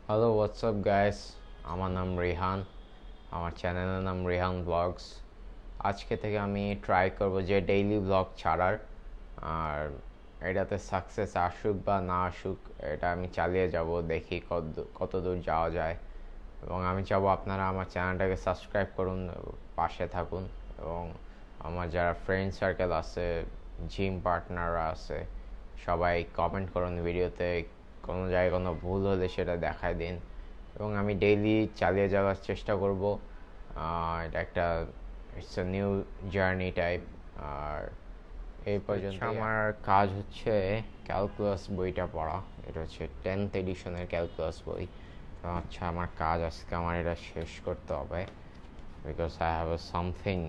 Hello WhatsApp guys, আমার নাম রিহান। আমার চ্যানেলের নাম রিহান ব্লগস। আজকে থেকে আমি ট্রাই করব যে ডেইলি ব্লগ ছাড়ার। আর এটাতে সাকসেস আসুক বা না আসুক, এটা আমি চালিয়ে যাব, দেখি কত দূর যাওয়া যায়। এবং আমি চাবো আপনারা আমার চ্যানেলটাকে সাবস্ক্রাইব করুন, পাশে থাকুন। এবং আমার যারা ফ্রেন্ড সার্কেল আছে, জিম পার্টনাররা আছে, সবাই কমেন্ট করুন ভিডিওতে। কোনো জায়গায় কোনো ভুল হলে সেটা দেখায় দিন। এবং আমি ডেইলি চালিয়ে যাওয়ার চেষ্টা করব। এটা একটা it's a new journey type. আর এই পর্যন্ত আমার কাজ হচ্ছে ক্যালকুলাস বইটা পড়া। এটা হচ্ছে 10th এডিশনের ক্যালকুলাস বই। আচ্ছা, আমার কাজ আজকে আমার এটা শেষ করতে হবে, because I have something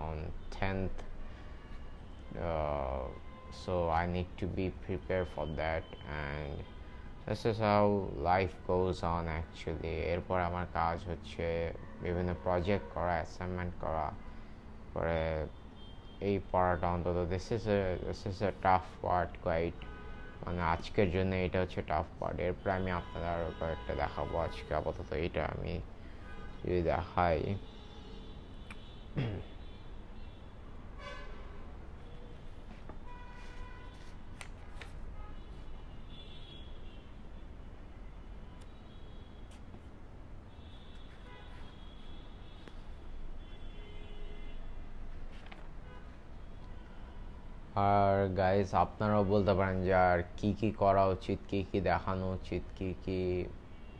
on 10th, so I need to be prepared for that, and this is how life goes on actually. এরপর আমার কাজ হচ্ছে বিভিন্ন প্রজেক্ট করা, অ্যাসাইনমেন্ট করা, পরে এই পড়াটা অন্তত this is a tough part quite. মানে আজকের জন্য এটা হচ্ছে টাফ পার্ট। এরপরে আমি আপনাদের আরও কয়েকটা দেখাবো। আজকে আপাতত এটা আমি যদি দেখাই, আর গাইস আপনারাও বলতে পারেন যে আর কী কী করা উচিত, কী কী দেখানো উচিত, কী কী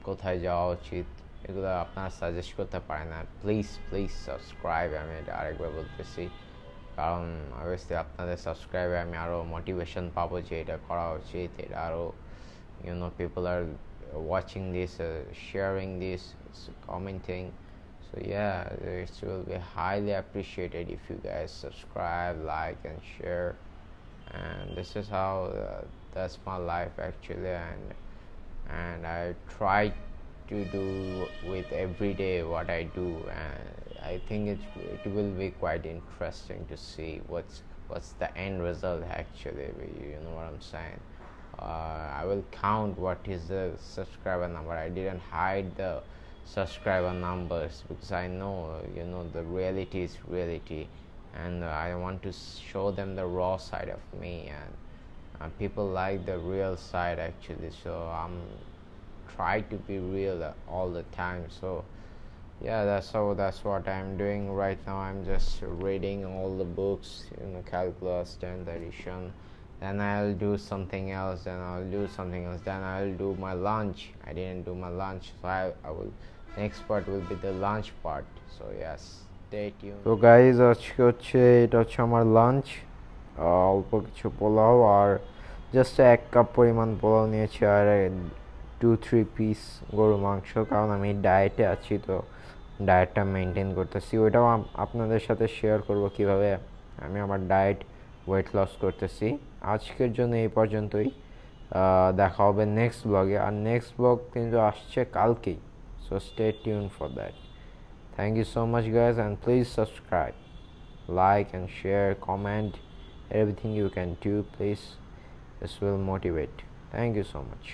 কোথায় যাওয়া উচিত, এগুলো আপনারা সাজেস্ট করতে পারেন। আর প্লিজ প্লিজ সাবস্ক্রাইব, আমি এটা আরেকবার বলতেছি, কারণ অবভিয়াসলি আপনাদের সাবস্ক্রাইবে আমি আরও মোটিভেশন পাবো যে এটা করা উচিত। এটা আরও people are watching this, sharing this, commenting. So yeah, it will be highly appreciated if you guys subscribe, like, and share. And this is how that's my life actually, and I try to do with every day what I do, and I think it will be quite interesting to see what's the end result actually. You know what I'm saying? I will count what is the subscriber number. I didn't hide the subscriber numbers because I know the reality is reality, and I want to show them the raw side of me, and people like the real side actually. So I'm try to be real all the time. So yeah, that's what I'm doing right now. I'm just reading all the books, calculus 10th edition. Then I'll do something else, then I'll do something else, then I'll do my lunch. I didn't do my lunch, so I will, next part will be the lunch part. So yes, stay tuned. তো guys, আজকে এটা হচ্ছে আমার lunch. অল্প কিছু পোলাও আর just 1 cup পরিমাণ পোলাও নিয়েছি, আর 2-3 piece গরু মাংস, কারণ আমি ডায়েটে আছি, তো ডায়েটটা মেনটেন করতেছি। ওইটাও আপনাদের সাথে শেয়ার করব কিভাবে আমি আমার ডায়েট ওয়েট লস করতেছি। আজকের জন্য এই পর্যন্তই। দেখা হবে নেক্সট ব্লগে, আর নেক্সট ব্লগ কিন্তু আসছে কালকেই। So stay tune for that. Thank you so much guys, and please subscribe, like, and share, comment, everything you can do, please. This will motivate. Thank you so much.